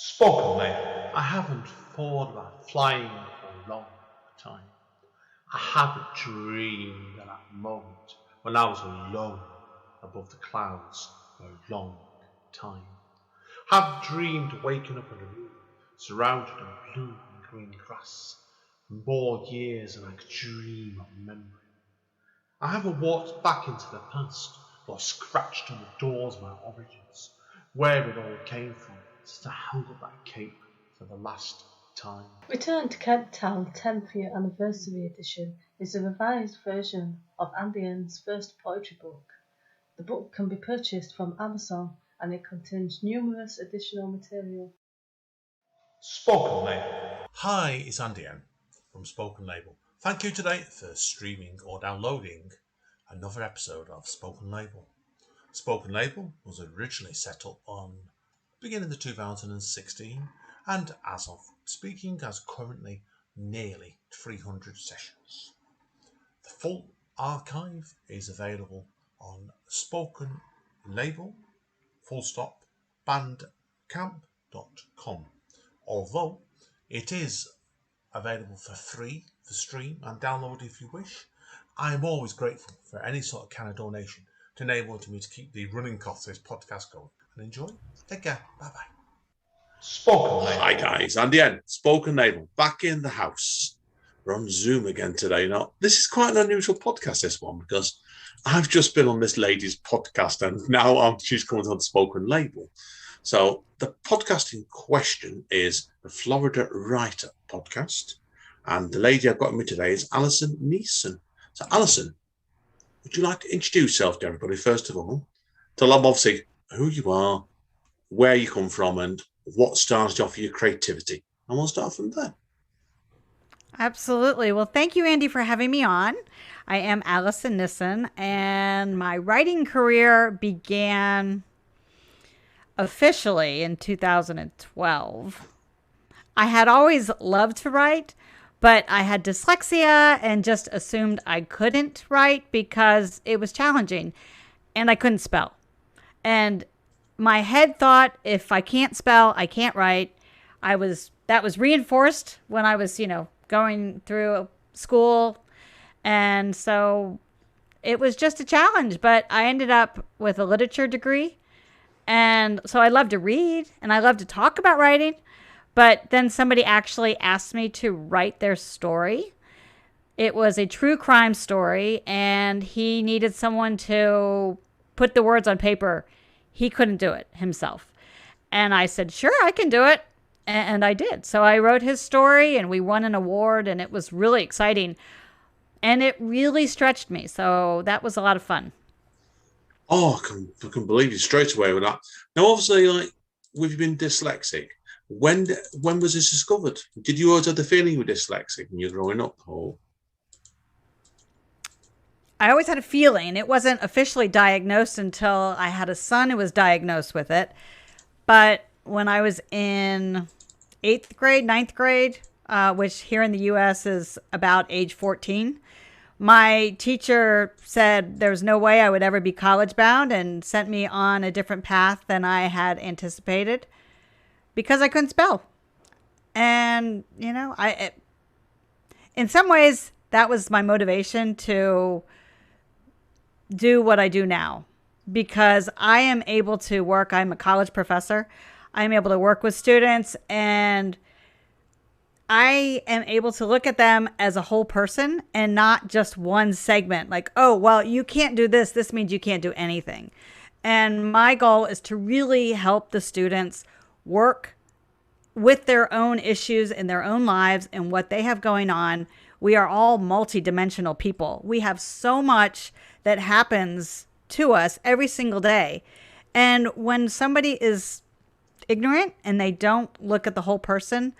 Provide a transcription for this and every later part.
Spoken there. I haven't thought about flying for a long time. I haven't dreamed of that moment when I was alone above the clouds for a long time. I've dreamed of waking up in a room surrounded in blue and green grass for more years than I could dream of remembering. I haven't walked back into the past or scratched on the doors of my origins, where it all came from, since I held up that cape for the last time. Return to Kent Town 10th Year Anniversary Edition is a revised version of Andy N's first poetry book. The book can be purchased from Amazon and it contains numerous additional material. Spoken Label. Hi, it's Andy N from Spoken Label. Thank you today for streaming or downloading another episode of Spoken Label. Spoken Label was originally set up on beginning of 2016 and as of speaking has currently nearly 300 sessions. The full archive is available on Spoken Label bandcamp.com. Although it is available for free for stream and download if you wish, I am always grateful for any sort of kind of donation to enable me to keep the running costs of this podcast going. And enjoy. Take care. Bye bye. Spoken Label. Hi guys, Andy N. Spoken Label back in the house. We're on Zoom again today. Now, this is quite an unusual podcast, this one, because I've just been on this lady's podcast and now she's coming on Spoken Label. So the podcast in question is the Florida Writer Podcast. And the lady I've got with me today is Alison Nissen. So Alison, would you like to introduce yourself to everybody, first of all? Tell them obviously who you are, where you come from, and what started off your creativity. And we'll start from there. Absolutely. Well, thank you, Andy, for having me on. I am Alison Nissen, and my writing career began officially in 2012. I had always loved to write, but I had dyslexia and just assumed I couldn't write because it was challenging and I couldn't spell. And my head thought, if I can't spell, I can't write. That was reinforced when I was, going through school. And so it was just a challenge, but I ended up with a literature degree. And so I love to read and I love to talk about writing. But then somebody actually asked me to write their story. It was a true crime story and he needed someone to put the words on paper. He couldn't do it himself. And I said, sure, I can do it. And I did. So I wrote his story and we won an award and it was really exciting. And it really stretched me. So that was a lot of fun. Oh, I can believe you straight away with that. Now, obviously, we've been dyslexic. When was this discovered? Did you always have the feeling you were dyslexic when you were growing up? Or? I always had a feeling. It wasn't officially diagnosed until I had a son who was diagnosed with it. But when I was in 8th grade, 9th grade, which here in the U.S. is about age 14, my teacher said there was no way I would ever be college bound and sent me on a different path than I had anticipated because I couldn't spell. And, in some ways, that was my motivation to do what I do now because I am able to work. I'm a college professor. I'm able to work with students and I am able to look at them as a whole person and not just one segment like, oh, well, you can't do this. This means you can't do anything. And my goal is to really help the students work with their own issues in their own lives and what they have going on. We are all multidimensional people. We have so much that happens to us every single day. And when somebody is ignorant and they don't look at the whole person,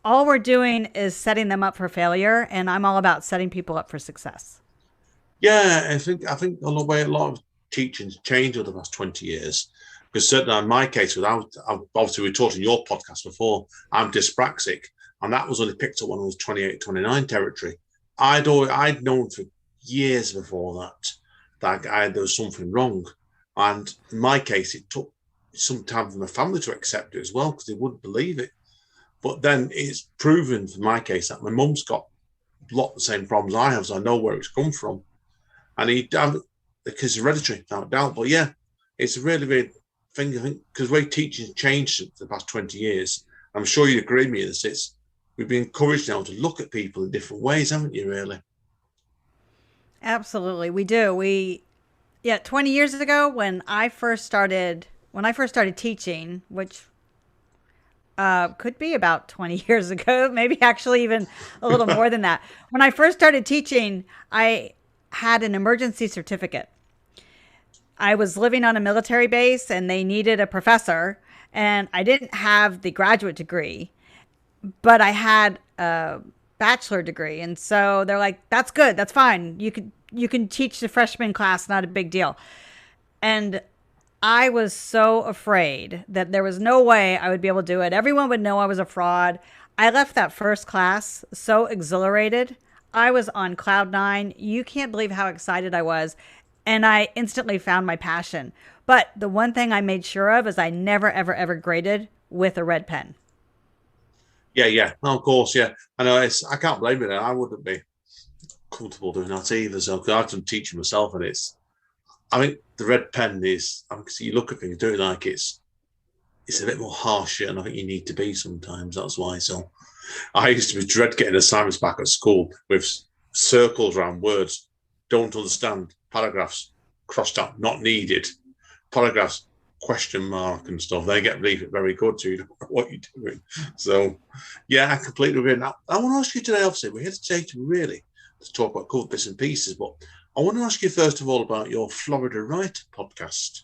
all we're doing is setting them up for failure, and I'm all about setting people up for success. Yeah, I think on the way a lot of teaching's changed over the last 20 years. Because certainly in my case, obviously we talked in your podcast before, I'm dyspraxic, and that was only picked up when I was 28, 29 territory. I'd known for years before that there was something wrong. And in my case, it some time for my family to accept it as well, because they wouldn't believe it. But then it's proven, for my case, that my mum's got a lot of the same problems I have, so I know where it's come from. And because it's hereditary, without doubt. But yeah, it's a really weird thing, I think, because the way teaching's changed for the past 20 years. I'm sure you agree with me that we've been encouraged now to look at people in different ways, haven't you, really? Absolutely, we do. 20 years ago when I first started teaching, which could be about 20 years ago, maybe actually even a little more than that. When I first started teaching, I had an emergency certificate. I was living on a military base and they needed a professor, and I didn't have the graduate degree, but I had a bachelor degree. And so they're like, that's good. That's fine. You can teach the freshman class. Not a big deal. And I was so afraid that there was no way I would be able to do it. Everyone would know I was a fraud. I left that first class so exhilarated. I was on cloud nine. You can't believe how excited I was. And I instantly found my passion. But the one thing I made sure of is I never, ever, ever graded with a red pen. Yeah. Of course, yeah. I know. I can't blame it. I wouldn't be comfortable doing that either. So I've done teaching myself, and I think the red pen is, you look at things, do it like it's a bit more harsh, and I think you need to be sometimes. That's why. So I used to dread getting assignments back at school with circles around words, don't understand, paragraphs crossed out, not needed, paragraphs, question mark and stuff. They leave it very good, so you don't know what you're doing. So yeah, I completely agree. Now, I want to ask you today, obviously, we're here today to talk about cool bits and pieces, but I want to ask you first of all about your Florida Writer podcast.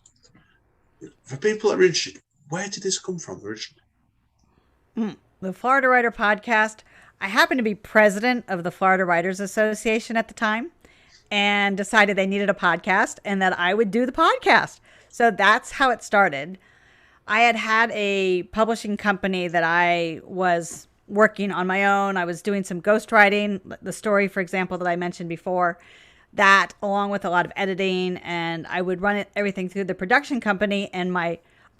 For people that are interested, where did this come from originally? The Florida Writer podcast. I happened to be president of the Florida Writers Association at the time and decided they needed a podcast and that I would do the podcast. So that's how it started. I had a publishing company that I was working on my own. I was doing some ghostwriting, the story, for example, that I mentioned before, that along with a lot of editing, and I would run everything through the production company. And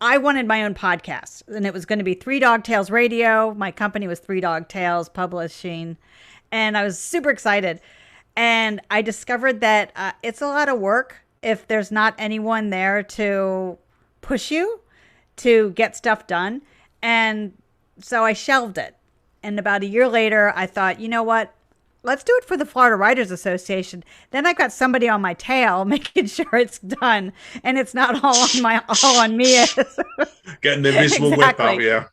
I wanted my own podcast, and it was going to be Three Dog Tales Radio. My company was Three Dog Tales Publishing, and I was super excited. And I discovered that it's a lot of work if there's not anyone there to push you to get stuff done. And so I shelved it. And about a year later, I thought, you know what? Let's do it for the Florida Writers Association. Then I got somebody on my tail making sure it's done, and it's not all on me. Getting the invisible whip out, yeah.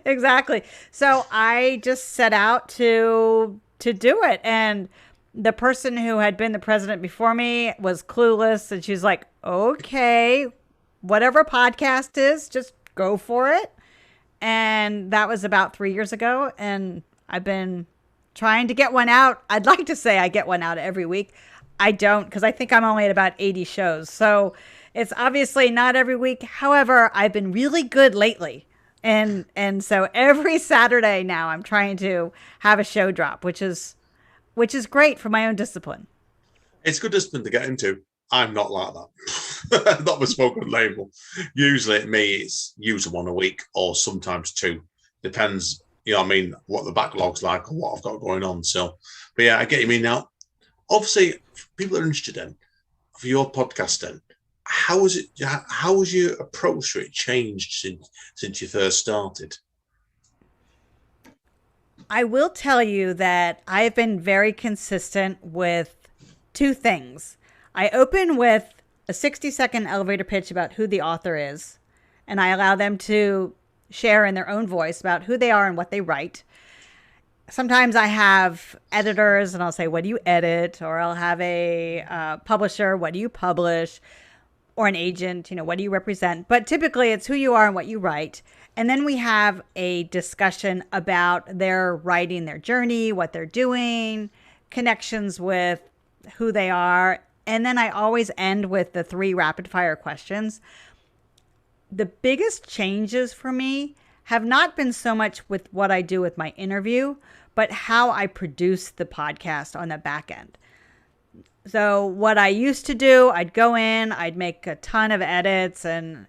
Exactly. So I just set out to do it, and the person who had been the president before me was clueless, and she's like, "Okay, whatever podcast is, just go for it." And that was about 3 years ago, and I've been trying to get one out. I'd like to say I get one out every week. I don't, because I think I'm only at about 80 shows. So it's obviously not every week. However, I've been really good lately. And so every Saturday now I'm trying to have a show drop, which is great for my own discipline. It's good discipline to get into. I'm not like that. Not the spoken label. Usually at me, it's usually one a week or sometimes two. Depends, what the backlog's like or what I've got going on. So, but yeah, I get you mean now. Obviously, people are interested in, for your podcast then, how was your approach to it changed since you first started? I will tell you that I've been very consistent with two things. I open with a 60-second elevator pitch about who the author is, and I allow them to share in their own voice about who they are and what they write. Sometimes I have editors, and I'll say, what do you edit? Or I'll have a publisher, what do you publish? Or an agent, what do you represent? But typically it's who you are and what you write. And then we have a discussion about their writing, their journey, what they're doing, connections with who they are. And then I always end with the 3 rapid fire questions. The biggest changes for me have not been so much with what I do with my interview, but how I produce the podcast on the back end. So what I used to do, I'd go in, I'd make a ton of edits and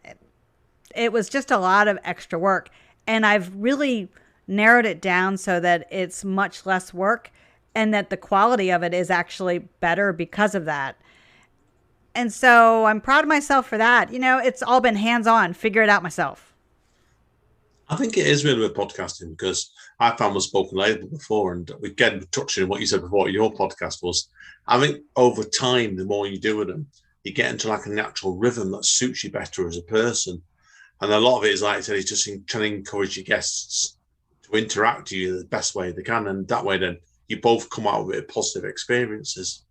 it was just a lot of extra work. And I've really narrowed it down so that it's much less work and that the quality of it is actually better because of that. And so I'm proud of myself for that. It's all been hands-on, figure it out myself. I think it is really with podcasting, because I found with spoken label before, and again, touching on what you said before, your podcast was, I think over time, the more you do with them, you get into like a natural rhythm that suits you better as a person. And a lot of it is, like I said, it's just trying to encourage your guests to interact with you the best way they can. And that way, then you both come out with positive experiences.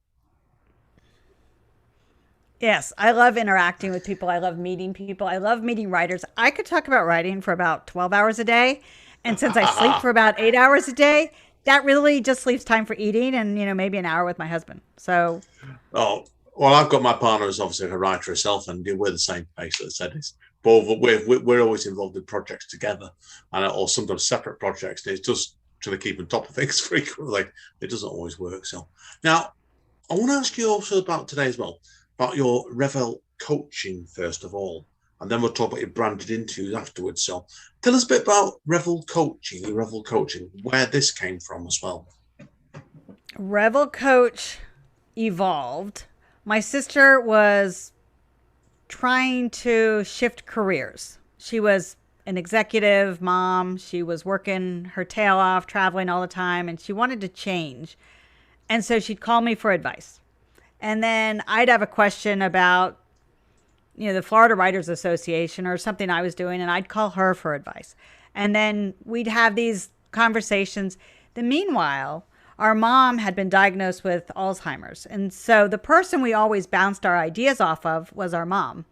Yes, I love interacting with people. I love meeting people. I love meeting writers. I could talk about writing for about 12 hours a day. And since I sleep for about 8 hours a day, that really just leaves time for eating and, maybe an hour with my husband. So. Oh, well, I've got my partner who's obviously a writer herself, and we're the same place. As I said, we're always involved in projects together, or sometimes separate projects. It's just trying to keep on top of things frequently. It doesn't always work. So now I want to ask you also about today as well, about your Revel coaching, first of all, and then we'll talk about your branded interviews afterwards. So tell us a bit about Revel coaching, where this came from as well. Revel Coach evolved. My sister was trying to shift careers. She was an executive mom. She was working her tail off, traveling all the time, and she wanted to change. And so she'd call me for advice. And then I'd have a question about, the Florida Writers Association or something I was doing, and I'd call her for advice. And then we'd have these conversations. Meanwhile, our mom had been diagnosed with Alzheimer's. And so the person we always bounced our ideas off of was our mom.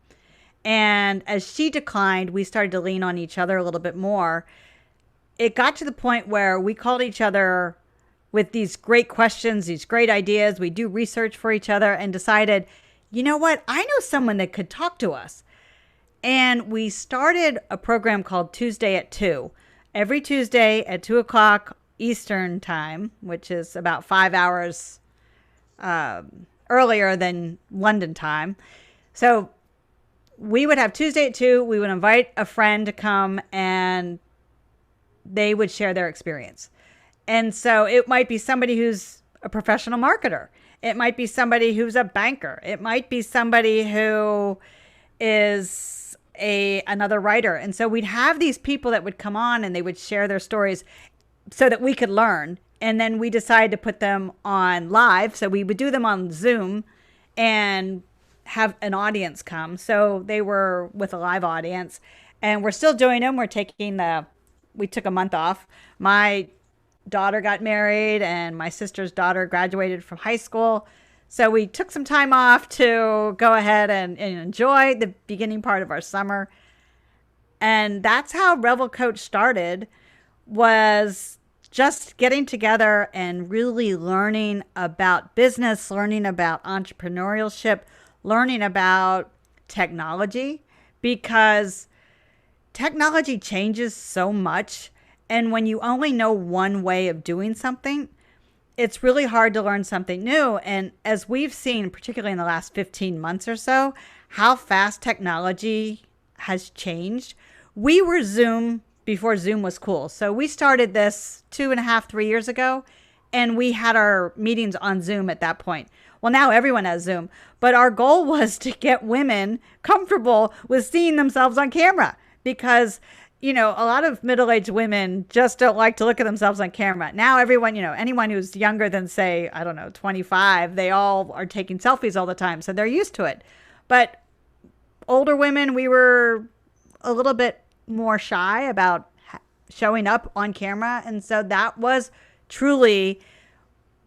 And as she declined, we started to lean on each other a little bit more. It got to the point where we called each other with these great questions, these great ideas. We do research for each other and decided, you know what? I know someone that could talk to us. And we started a program called Tuesday at 2. Every Tuesday at 2 o'clock Eastern time, which is about 5 hours earlier than London time. So we would have Tuesday at 2. We would invite a friend to come and they would share their experience. And so it might be somebody who's a professional marketer. It might be somebody who's a banker. It might be somebody who is another writer. And so we'd have these people that would come on and they would share their stories so that we could learn. And then we decided to put them on live. So we would do them on Zoom and have an audience come. So they were with a live audience. And we're still doing them. We took a month off. My daughter got married and my sister's daughter graduated from high school. So we took some time off to go ahead and enjoy the beginning part of our summer. And that's how Revel Coach started, was just getting together and really learning about business, learning about entrepreneurship, learning about technology, because technology changes so much. And when you only know one way of doing something, it's really hard to learn something new. And as we've seen, particularly in the last 15 months or so, how fast technology has changed. We were Zoom before Zoom was cool. So we started this 2.5, 3 years ago, and we had our meetings on Zoom at that point. Well, now everyone has Zoom, but our goal was to get women comfortable with seeing themselves on camera, because a lot of middle-aged women just don't like to look at themselves on camera. Now everyone, anyone who's younger than, say, 25, they all are taking selfies all the time. So they're used to it. But older women, we were a little bit more shy about showing up on camera. And so that was truly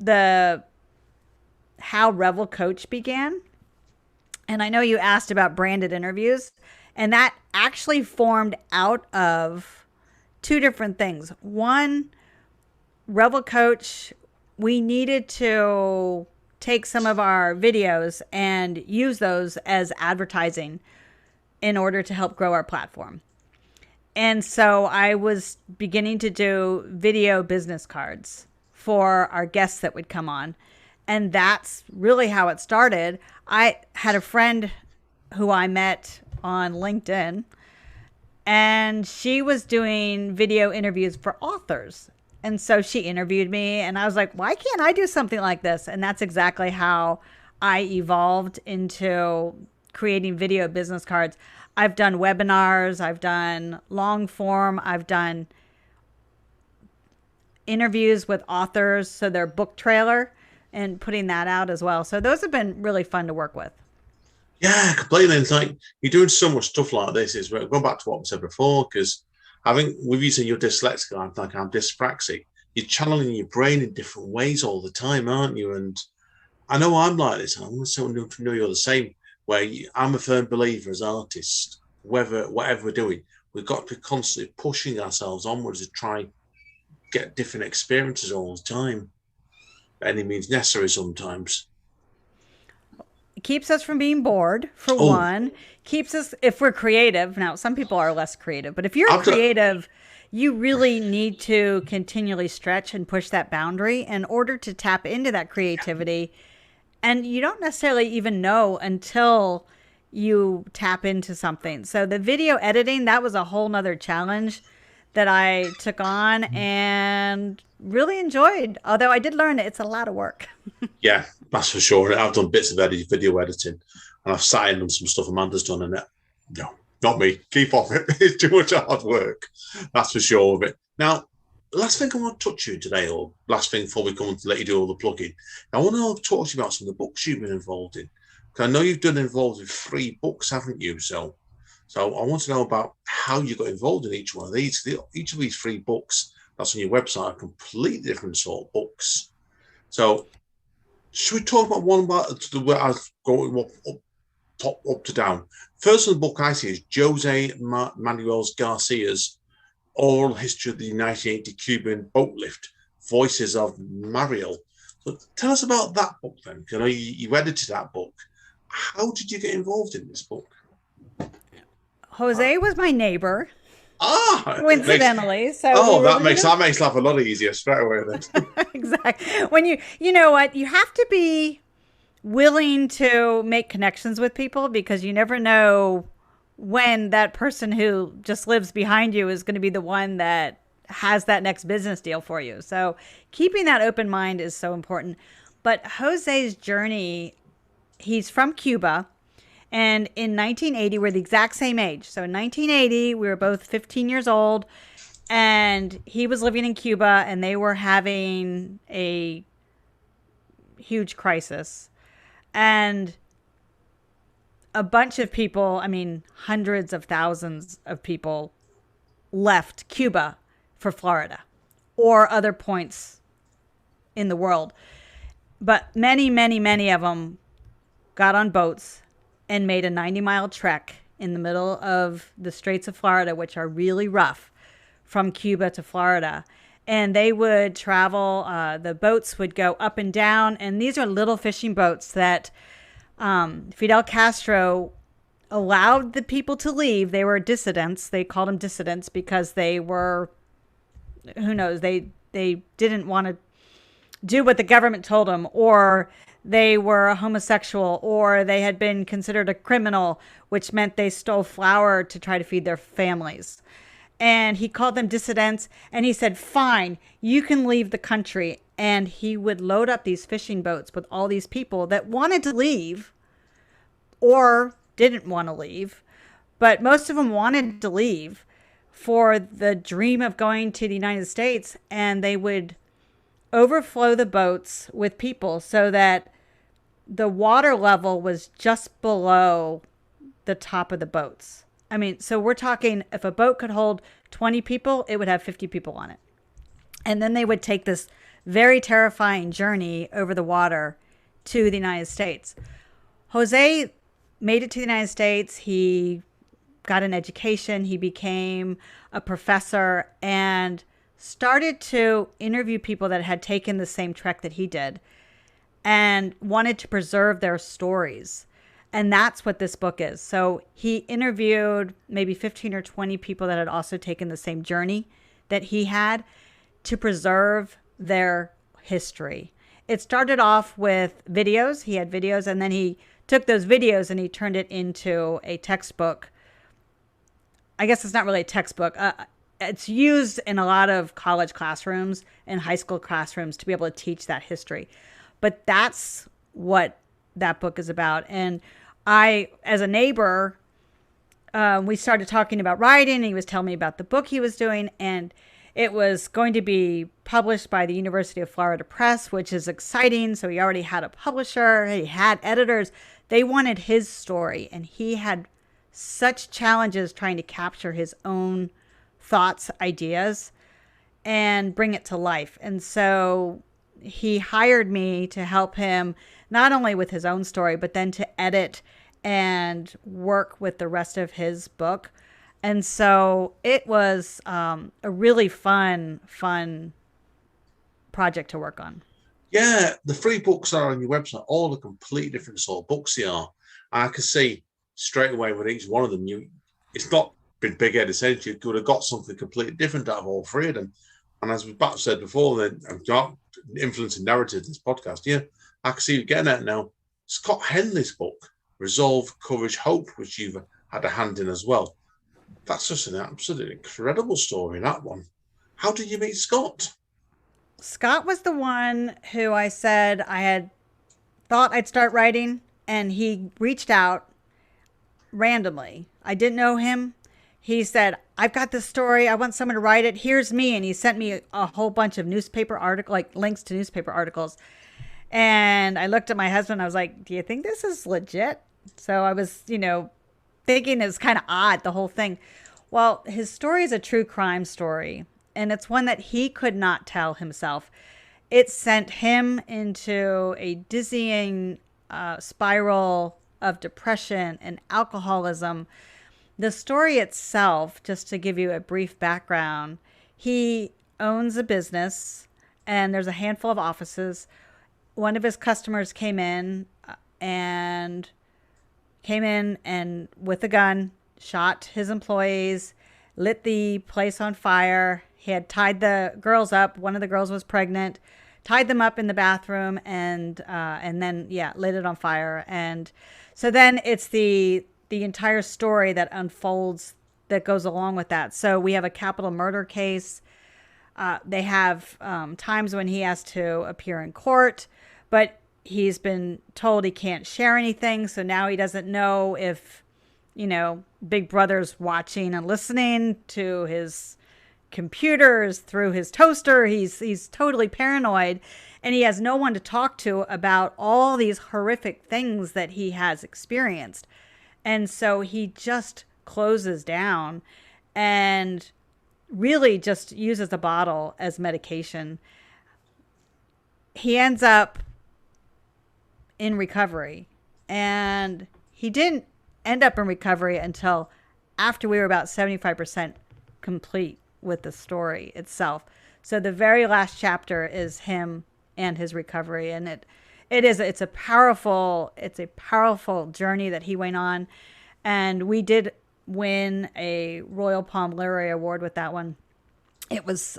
how Revel Coach began. And I know you asked about branded interviews. And that actually formed out of two different things. One, Revel Coach, we needed to take some of our videos and use those as advertising in order to help grow our platform. And so I was beginning to do video business cards for our guests that would come on. And that's really how it started. I had a friend who I met on LinkedIn, and she was doing video interviews for authors. And so she interviewed me, and I was like, why can't I do something like this? And that's exactly how I evolved into creating video business cards. I've done webinars, I've done long form, I've done interviews with authors, so their book trailer, and putting that out as well. So those have been really fun to work with. Yeah, completely. It's like you're doing so much stuff like this. Is going back to what we said before, because I think with you saying you're dyslexic, I'm dyspraxic. You're channeling your brain in different ways all the time, aren't you? And I know I'm like this. I want to know you're the same. I'm a firm believer as artists, whatever we're doing, we've got to be constantly pushing ourselves onwards to try get different experiences all the time. Any means necessary sometimes. It keeps us from being bored, for one. Keeps us, if we're creative. Now, some people are less creative, but if you're creative, you really need to continually stretch and push that boundary in order to tap into that creativity. And you don't necessarily even know until you tap into something. So the video editing, that was a whole nother challenge that I took on and really enjoyed. Although I did learn that it's a lot of work. Yeah, that's for sure. I've done bits of video editing, and I've sat in on some stuff Amanda's done, and no, not me. Keep off it. It's too much hard work. That's for sure of it. Now, last thing I want to touch you today, or last thing before we come on to let you do all the plugging, I want to talk to you about some of the books you've been involved in. Because I know you've been involved in 3 books, haven't you? So I want to know about how you got involved in each one of these. Each of these 3 books that's on your website are completely different sort of books. So should we talk about one about the way I was going up to down? First one, the book I see is Jose Manuel Garcia's Oral History of the 1980 Cuban Boat Lift, Voices of Mariel. So tell us about that book then, because I know you edited that book. How did you get involved in this book? Jose was my neighbor. Coincidentally. That makes life a lot easier straight away then. Exactly. When you know what, you have to be willing to make connections with people, because you never know when that person who just lives behind you is going to be the one that has that next business deal for you. So keeping that open mind is so important. But Jose's journey, he's from Cuba. And in 1980, we're the exact same age. So in 1980, we were both 15 years old, and he was living in Cuba, and they were having a huge crisis. And a bunch of people, I mean, hundreds of thousands of people left Cuba for Florida or other points in the world. But many, many, many of them got on boats and made a 90-mile trek in the middle of the Straits of Florida, which are really rough, from Cuba to Florida. And they would travel, the boats would go up and down, and these are little fishing boats that Fidel Castro allowed the people to leave. They were dissidents. They called them dissidents because they were, who knows, they didn't want to do what the government told them, or they were a homosexual, or they had been considered a criminal, which meant they stole flour to try to feed their families. And he called them dissidents, and he said, fine, you can leave the country. And he would load up these fishing boats with all these people that wanted to leave or didn't want to leave. But most of them wanted to leave for the dream of going to the United States. And they would overflow the boats with people so that the water level was just below the top of the boats. I mean, so we're talking, if a boat could hold 20 people, it would have 50 people on it. And then they would take this very terrifying journey over the water to the United States. Jose made it to the United States. He got an education. He became a professor and started to interview people that had taken the same trek that he did and wanted to preserve their stories. And that's what this book is. So he interviewed maybe 15 or 20 people that had also taken the same journey that he had to preserve their history. It started off with videos. He had videos, and then he took those videos and he turned it into a textbook I guess it's not really a textbook. It's used in a lot of college classrooms and high school classrooms to be able to teach that history. But that's what that book is about. And I, as a neighbor, we started talking about writing. He was telling me about the book he was doing, and it was going to be published by the University of Florida Press, which is exciting. So he already had a publisher. He had editors. They wanted his story, and he had such challenges trying to capture his own thoughts, ideas, and bring it to life. And so he hired me to help him not only with his own story, but then to edit and work with the rest of his book. And so it was a really fun project to work on. Yeah, the free books are on your website, all a completely different sort of books they are. I can see straight away with each one of them, it's not been big-headed sense. You could have got something completely different out of all three of them. And as we've said before, then influencing narrative in this podcast, yeah, I can see you getting at now. Scott Henley's book, Resolve, Courage, Hope, which you've had a hand in as well. That's just an absolutely incredible story, that one. How did you meet Scott? Scott was the one who I said I had thought I'd start writing, and he reached out randomly. I didn't know him. He said, I've got this story. I want someone to write it. Here's me. And he sent me a whole bunch of newspaper articles, like links to newspaper articles. And I looked at my husband. I was like, do you think this is legit? So I was, thinking it's kind of odd, the whole thing. Well, his story is a true crime story, and it's one that he could not tell himself. It sent him into a dizzying spiral of depression and alcoholism. The story itself, just to give you a brief background, he owns a business and there's a handful of offices. One of his customers came in and with a gun, shot his employees, lit the place on fire. He had tied the girls up. One of the girls was pregnant, tied them up in the bathroom, and then lit it on fire. And so then it's the entire story that unfolds that goes along with that. So we have a capital murder case. They have times when he has to appear in court, but he's been told he can't share anything. So now he doesn't know if, Big Brother's watching and listening to his computers through his toaster. He's totally paranoid, and he has no one to talk to about all these horrific things that he has experienced. And so he just closes down and really just uses a bottle as medication. He ends up in recovery, and he didn't end up in recovery until after we were about 75% complete with the story itself. So the very last chapter is him and his recovery, and it's a powerful journey that he went on, and we did win a Royal Palm Literary Award with that one. It was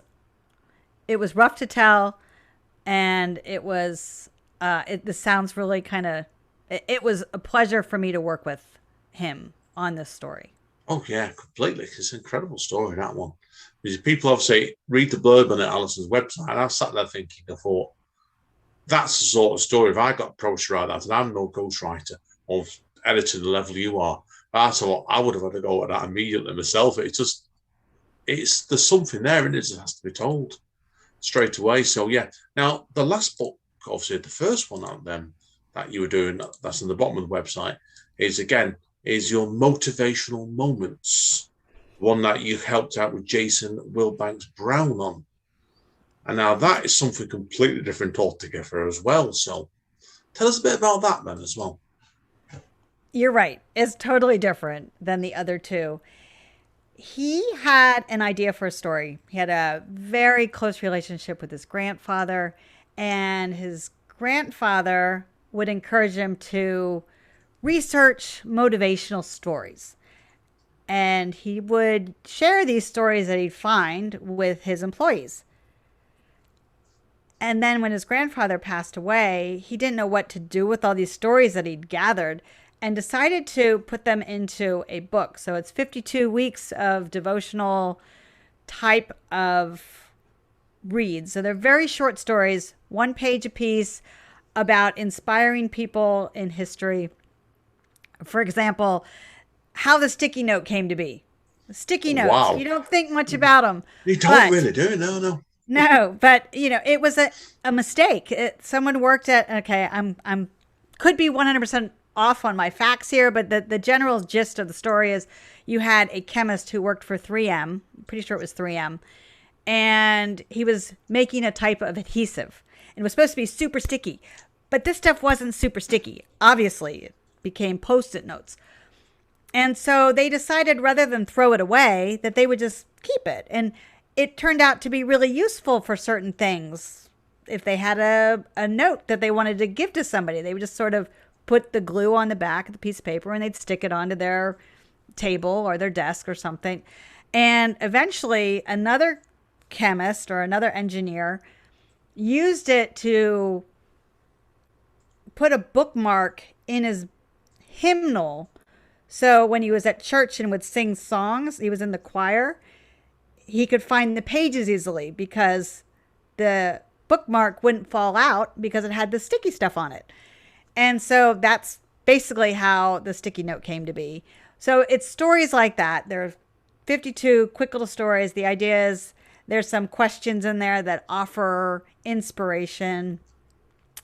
rough to tell, and it was this sounds really it was a pleasure for me to work with him on this story. Oh yeah, completely. It's an incredible story, that one. Because people obviously read the blurb on Alison's website, and I sat there thinking, I thought, that's the sort of story. If I got approached like that, and I'm no ghostwriter or editor the level you are, I thought I would have had to go at that immediately myself. There's something there, and it just has to be told straight away. So yeah. Now the last book, obviously the first one that you were doing, that's on the bottom of the website, is your motivational moments. One that you helped out with Jason Wilbanks Brown on. And now that is something completely different altogether as well. So tell us a bit about that then as well. You're right. It's totally different than the other two. He had an idea for a story. He had a very close relationship with his grandfather, and his grandfather would encourage him to research motivational stories. And he would share these stories that he'd find with his employees. And then when his grandfather passed away, he didn't know what to do with all these stories that he'd gathered. and decided to put them into a book. So it's 52 weeks of devotional type of reads. So they're very short stories, 1 page apiece, about inspiring people in history. For example, how the sticky note came to be. Sticky notes. Wow. You don't think much about them. You don't really do, no. No, but it was a mistake. Someone worked at, okay, I'm could be 100% off on my facts here, but the general gist of the story is you had a chemist who worked for 3M. I'm pretty sure it was 3M. And he was making a type of adhesive. And it was supposed to be super sticky. But this stuff wasn't super sticky. Obviously, it became Post-it notes. And so they decided rather than throw it away, that they would just keep it. And it turned out to be really useful for certain things. If they had a note that they wanted to give to somebody, they would just sort of put the glue on the back of the piece of paper and they'd stick it onto their table or their desk or something. And eventually another chemist or another engineer used it to put a bookmark in his hymnal. So when he was at church and would sing songs, he was in the choir, he could find the pages easily because the bookmark wouldn't fall out because it had the sticky stuff on it. And so that's basically how the sticky note came to be. So it's stories like that. There are 52 quick little stories. The idea is there's some questions in there that offer inspiration.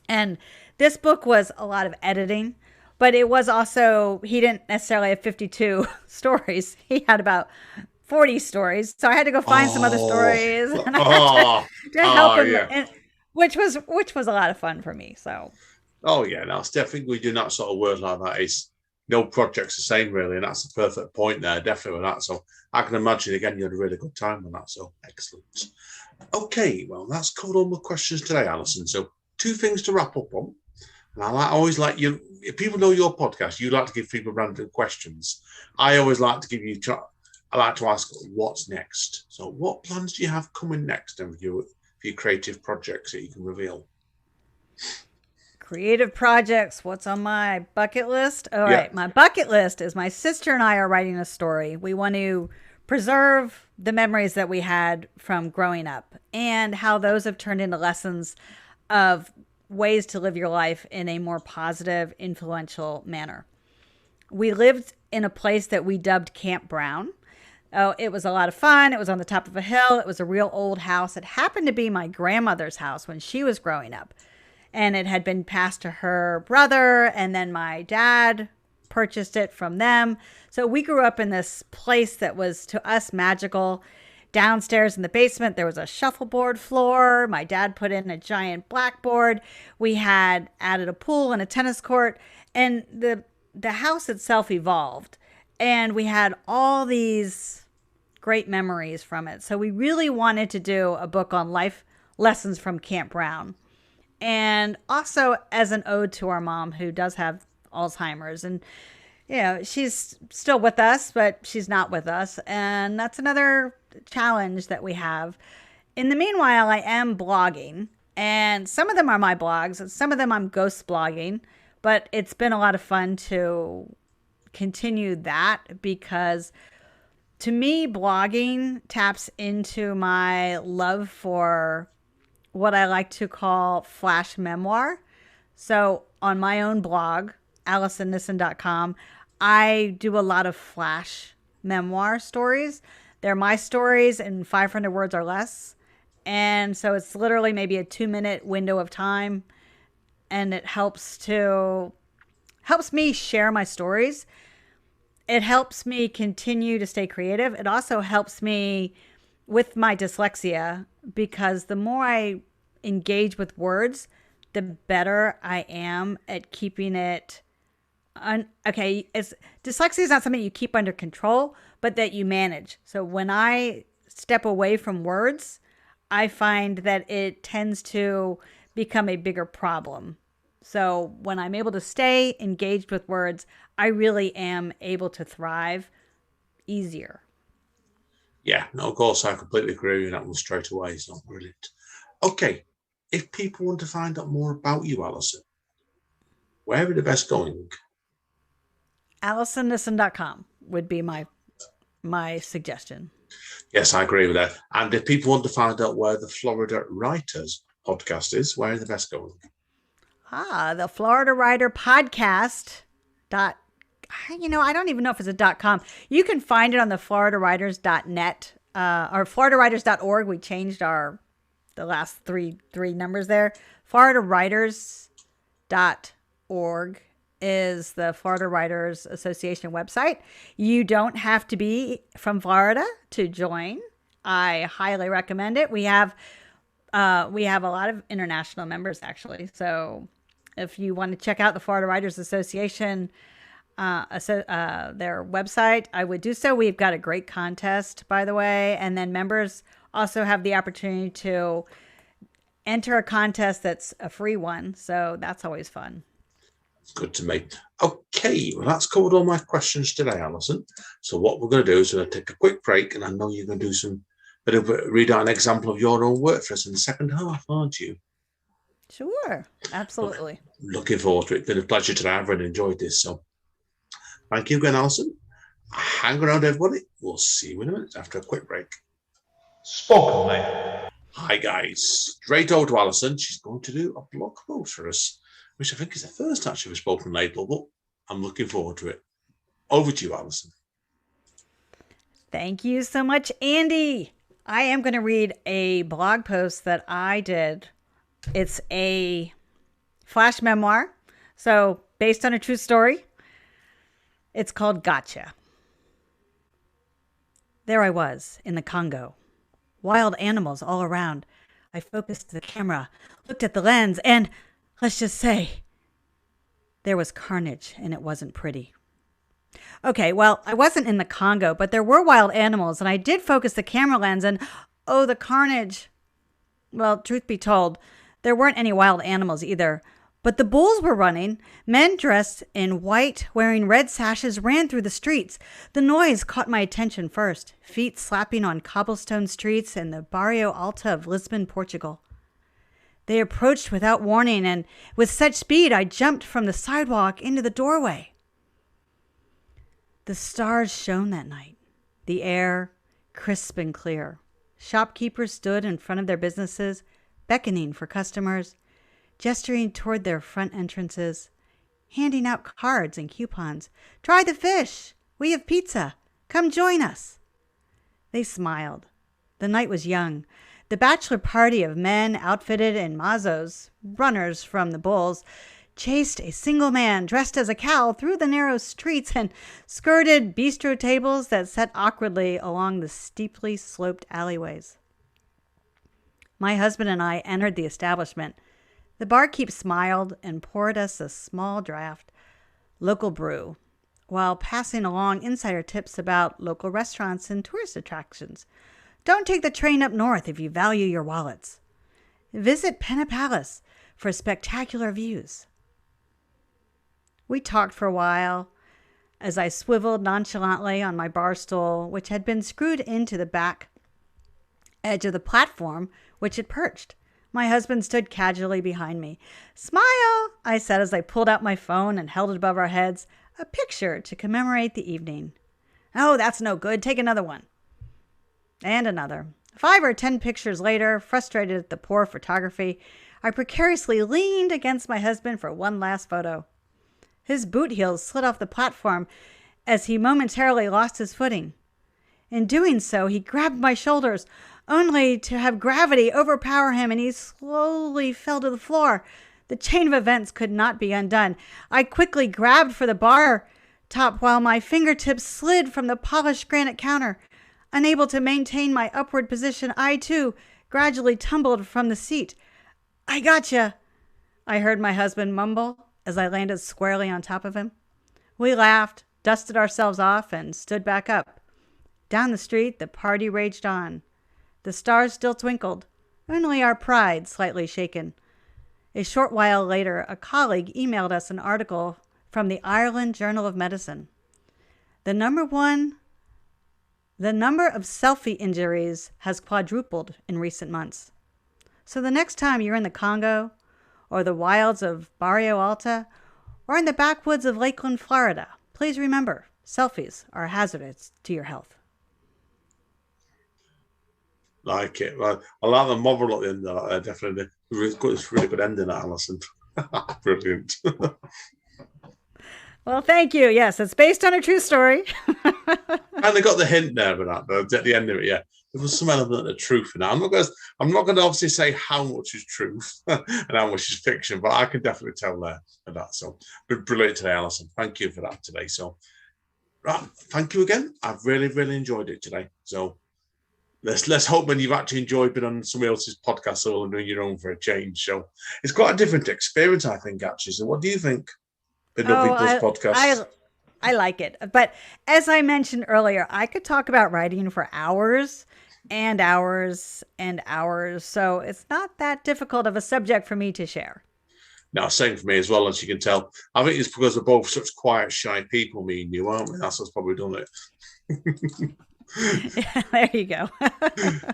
And this book was a lot of editing, but it was also, he didn't necessarily have 52 stories. He had about 40 stories. So I had to go find some other stories and I had to help him, and, which was a lot of fun for me. So. Oh yeah, no, it's definitely we do that sort of work like that. It's no project's the same really, and that's the perfect point there, definitely with that. So I can imagine again you had a really good time on that. So excellent. Okay, well that's covered all my questions today, Alison. So 2 things to wrap up on. And I always like you. If people know your podcast, you like to give people random questions. I always like to give you. I like to ask what's next. So what plans do you have coming next, and for your creative projects that you can reveal? Creative projects. What's on my bucket list? All right. My bucket list is my sister and I are writing a story. We want to preserve the memories that we had from growing up and how those have turned into lessons of ways to live your life in a more positive, influential manner. We lived in a place that we dubbed Camp Brown. Oh, it was a lot of fun. It was on the top of a hill. It was a real old house. It happened to be my grandmother's house when she was growing up. And it had been passed to her brother, and then my dad purchased it from them. So we grew up in this place that was, to us, magical. Downstairs in the basement, there was a shuffleboard floor. My dad put in a giant blackboard. We had added a pool and a tennis court. And the house itself evolved. And we had all these great memories from it. So we really wanted to do a book on life lessons from Camp Brown. And also as an ode to our mom, who does have Alzheimer's. And, she's still with us, but she's not with us. And that's another challenge that we have. In the meanwhile, I am blogging. And some of them are my blogs. And some of them I'm ghost blogging. But it's been a lot of fun to continue that because to me, blogging taps into my love for what I like to call flash memoir. So on my own blog, AlisonNissen.com, I do a lot of flash memoir stories. They're my stories in 500 words or less. And so it's literally maybe a 2-minute window of time. And it helps me share my stories. It helps me continue to stay creative. It also helps me with my dyslexia, because the more I engage with words, the better I am at keeping it. Dyslexia is not something you keep under control, but that you manage. So when I step away from words, I find that it tends to become a bigger problem. So when I'm able to stay engaged with words, I really am able to thrive easier. Yeah, no, of course, I completely agree with that one straight away. It's not brilliant. Okay, if people want to find out more about you, Alison, where are the best going? AlisonNissen.com would be my suggestion. Yes, I agree with that. And if people want to find out where the Florida Writers podcast is, where are the best going? The Florida Writer Podcast. I don't even know if it's a .com. You can find it on the floridawriters.net or floridawriters.org. We changed the last three numbers there. floridawriters.org is the Florida Writers Association website. You don't have to be from Florida to join. I highly recommend it. We have a lot of international members, actually. So if you want to check out the Florida Writers Association, their website, I would do so. We've got a great contest, by the way. And then members also have the opportunity to enter a contest that's a free one. So that's always fun. Good to me. Okay, well, that's covered all my questions today, Alison. So what we're going to do is we're going to take a quick break, and I know you're going to do read out an example of your own work for us in the second half, aren't you? Sure, absolutely. Looking forward to it. It's been a pleasure today. I've really enjoyed this. So thank you again, Alison. Hang around, everybody. We'll see you in a minute after a quick break. Spoken Label. Hi, guys. Straight over to Alison. She's going to do a blog post for us, which I think is the first actually with Spoken Label, but I'm looking forward to it. Over to you, Alison. Thank you so much, Andy. I am going to read a blog post that I did. It's a flash memoir, so based on a true story. It's called Gotcha. There I was in the Congo. Wild animals all around. I focused the camera, looked at the lens, and let's just say there was carnage, and it wasn't pretty. Okay, well, I wasn't in the Congo, but there were wild animals, and I did focus the camera lens, and oh, the carnage. Well, truth be told, there weren't any wild animals either, but the bulls were running. Men dressed in white, wearing red sashes, ran through the streets. The noise caught my attention first, feet slapping on cobblestone streets in the Barrio Alta of Lisbon, Portugal. They approached without warning, and with such speed, I jumped from the sidewalk into the doorway. The stars shone that night, the air crisp and clear. Shopkeepers stood in front of their businesses, beckoning for customers, gesturing toward their front entrances, handing out cards and coupons. Try the fish. We have pizza. Come join us. They smiled. The night was young. The bachelor party of men outfitted in mazos, runners from the bulls, chased a single man dressed as a cow through the narrow streets and skirted bistro tables that sat awkwardly along the steeply sloped alleyways. My husband and I entered the establishment. The barkeep smiled and poured us a small draft, local brew, while passing along insider tips about local restaurants and tourist attractions. Don't take the train up north if you value your wallets. Visit Penna Palace for spectacular views. We talked for a while as I swiveled nonchalantly on my bar stool, which had been screwed into the back edge of the platform which it perched. My husband stood casually behind me. Smile, I said as I pulled out my phone and held it above our heads, a picture to commemorate the evening. Oh, that's no good. Take another one. And another. 5 or 10 pictures later, frustrated at the poor photography, I precariously leaned against my husband for one last photo. His boot heels slid off the platform as he momentarily lost his footing. In doing so, he grabbed my shoulders, only to have gravity overpower him, and he slowly fell to the floor. The chain of events could not be undone. I quickly grabbed for the bar top while my fingertips slid from the polished granite counter. Unable to maintain my upward position, I, too, gradually tumbled from the seat. I gotcha, I heard my husband mumble as I landed squarely on top of him. We laughed, dusted ourselves off, and stood back up. Down the street, the party raged on. The stars still twinkled, only our pride slightly shaken. A short while later, a colleague emailed us an article from the Ireland Journal of Medicine. The number of selfie injuries has quadrupled in recent months. So the next time you're in the Congo, or the wilds of Barrio Alta, or in the backwoods of Lakeland, Florida, please remember, selfies are hazardous to your health. Like it. Well, I like the moral at the end of that. Definitely. It's really good ending, Alison. Brilliant. Well, thank you. Yes, it's based on a true story. And they got the hint there, but at the end of it, yeah, there was some element of truth in that. I'm not going to obviously say how much is truth and how much is fiction, but I can definitely tell there of that. So, brilliant today, Alison. Thank you for that today. So, right, thank you again. I've really, really enjoyed it today. So, let's hope when you've actually enjoyed being on somebody else's podcast or doing your own for a change. So, it's quite a different experience, I think, actually. So, what do you think? I like it. But as I mentioned earlier, I could talk about writing for hours and hours and hours. So it's not that difficult of a subject for me to share. No, same for me as well, as you can tell. I think it's because we're both such quiet, shy people, me and you, aren't we? That's what's probably done it. Yeah, there you go.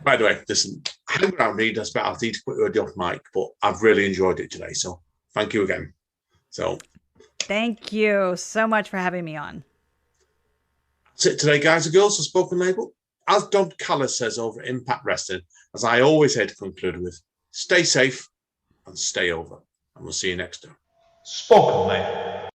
By the way, listen, hang around me. That's better. I need to put you off mic, but I've really enjoyed it today. So thank you again. So thank you so much for having me on. That's it today, guys and girls, for Spoken Label. As Don Callis says over at Impact Wrestling, as I always hate to conclude with, stay safe and stay over. And we'll see you next time. Spoken Label.